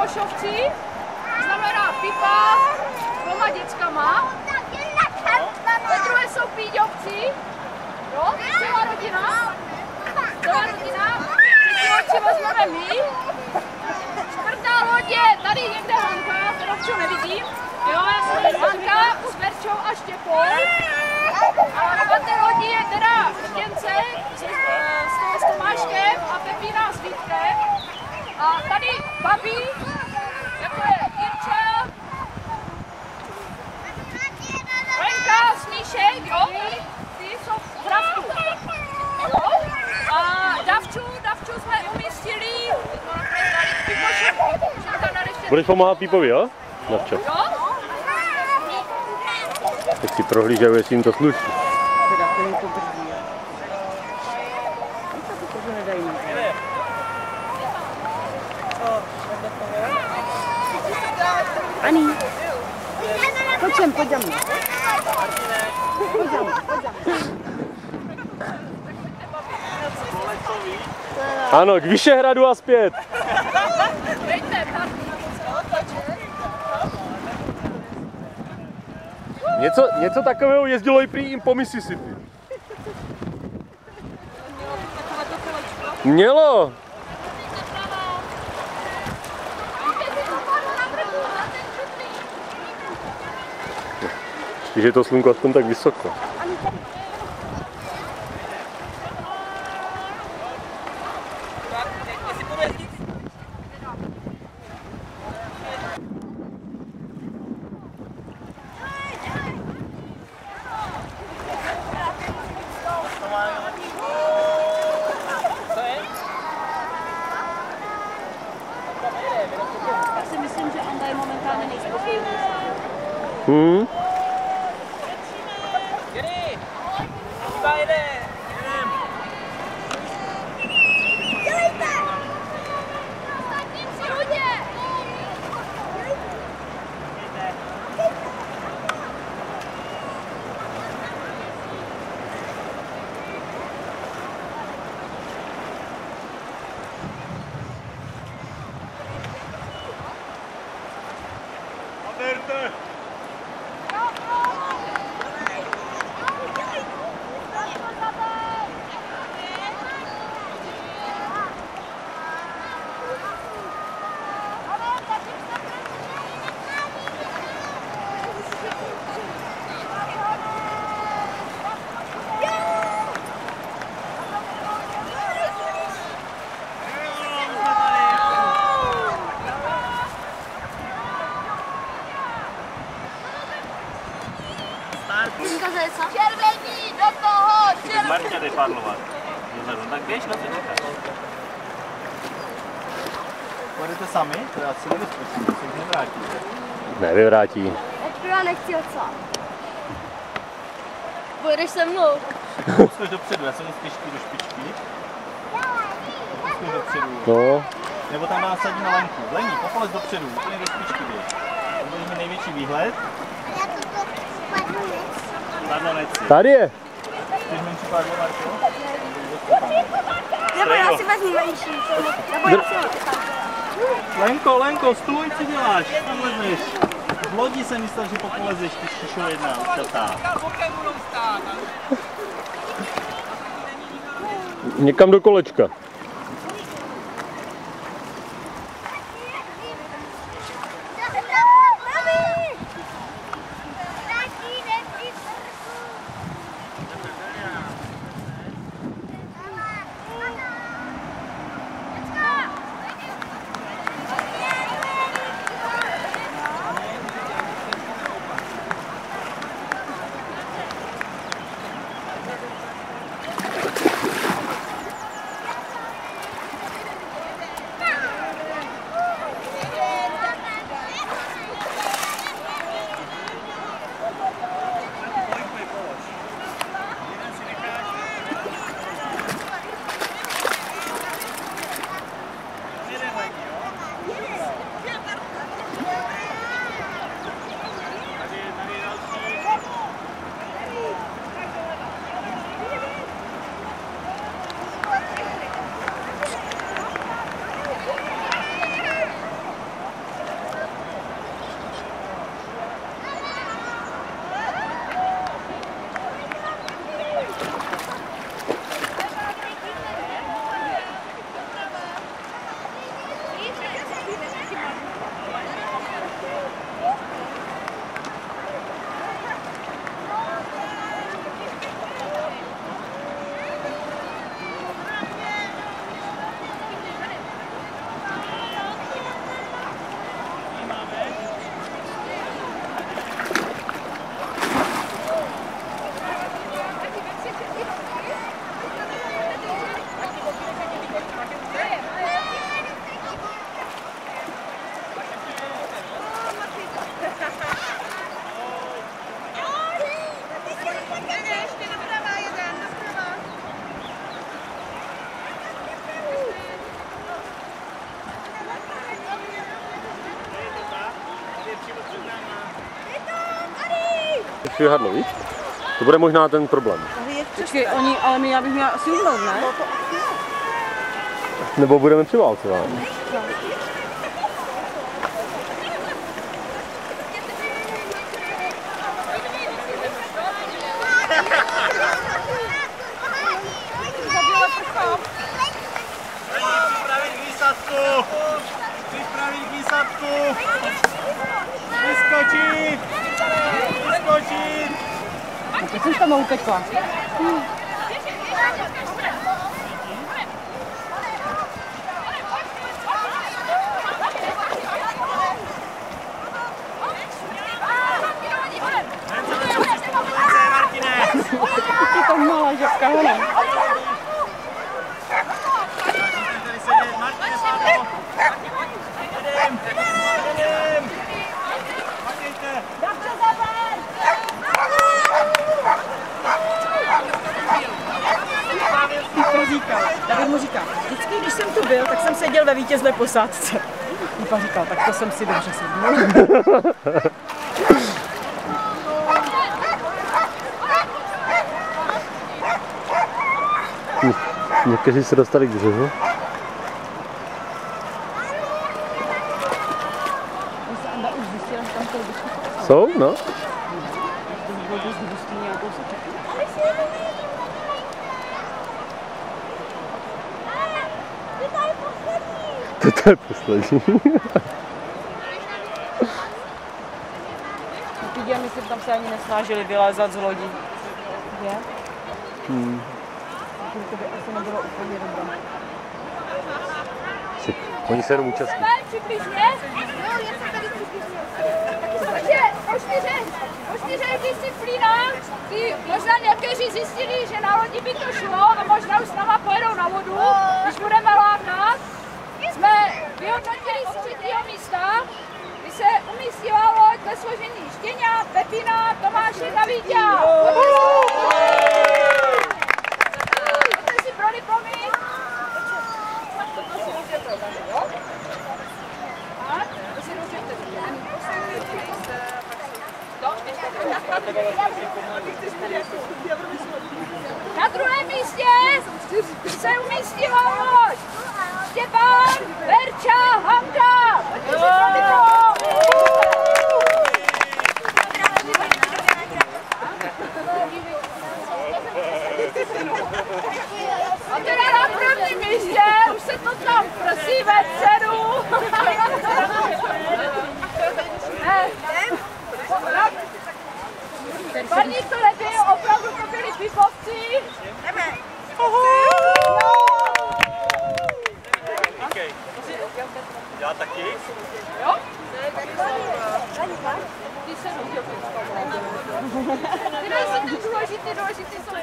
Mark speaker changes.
Speaker 1: Pivošovci, to znamená pipa, 2 dětskama. Ve druhé jsou Píďovci, jo, celá rodina. Třetí loď si vezmeme my. Čtvrtá loď je tady někde Hanka, kterou všeho nevidím. Jo, Hanka s Verčou a Štěpou. A na páté lodi je teda Štěnce s Tomáškem a Pepína s Vítkem. A tady babi, jako je Jirča, Lenka, Smíšek, jo, ty jsou v Hradku. A Davču jsme umístili,
Speaker 2: budeš pomáhat Pípovi, jo? Davčo.
Speaker 1: Jo?
Speaker 2: Tak si prohlížeju, jestli jim to sluší.
Speaker 3: Ani, pojď sem, pojď za mnou.
Speaker 2: Ano, k Vyšehradu a zpět. Něco takového jezdilo i prý po Mississippi. Mělo. Když je to slunko aspoň tak vysoko.
Speaker 3: Já si myslím, že Anda je momentálně nejspokojenější.
Speaker 1: Červení do toho!
Speaker 4: Marta jde pádlovat. Tak běž na to čekat. Pojedete sami? To je asi nebezpečný, to se už nevrátíte.
Speaker 2: Nevyvrátí.
Speaker 3: Já nechci jít sám. Pojedeš se mnou.
Speaker 4: Poskoč dopředu, já jsem z těžký do špičky. Poskoč dopředu.
Speaker 2: No.
Speaker 4: Nebo tam nás sadí na Lenku. Lení, popolez dopředu, úplně do špičky běž. To budeš mít největší výhled.
Speaker 2: Tady je.
Speaker 4: Chceš menší pádlo, Marko?
Speaker 3: Nebo já si vezmu menší. Nebo já si
Speaker 4: Lenko, stůj, co děláš? Tam lezeš. V lodi jsem myslel, že popolezeš, ty šišo jedna, učatá.
Speaker 2: Někam do kolečka. vyhadlo, víš? To bude možná ten problém.
Speaker 3: Počkej, ale já bych měla asi umnout, ne?
Speaker 2: Nebo budeme přiválcováni.
Speaker 4: Připravit výsadku! Vyskočit! Vyskočit!
Speaker 3: Teď jsem tam utekla. Je to malá žabka, hele. David mu říká, vždycky, když jsem tu byl, tak jsem seděl ve vítězné posádce. Lupa říkal, tak to jsem si dobře sedl.
Speaker 2: Někteří se dostali k břehu. Jsou, no. To je poslední.
Speaker 3: Ty myslím, tam se ani nesnažili vylezat z lodi. Je? To by asi nebylo úplně dobré.
Speaker 2: Oni se jenom účastní.
Speaker 1: Přibližně? Jo, já jsem tady přibližně. Takže o čtyřech disciplínách ty možná někteří zjistili, že na lodi by to šlo a možná už s náma pojedou na vodu, když budeme lákat. Jsme vyhodnotili z 3. místa, kdy se umístila loď ve složení Štěňa, Pepina, Tomáše, Davíďa. Pojďte si pro diplomy. Toto si rozdělte, jo? Tak, to si rozdělte. Na druhém místě se umístila loď Štěpán, Verča, Hanka. A teda na prvním místě už se to tam prosíme dceru. Parní to nebyl, opravdu to byli pipovci.
Speaker 4: Já taky?
Speaker 1: Jo? Ty se rozdělí. Ty nejsi ten důležitý jsou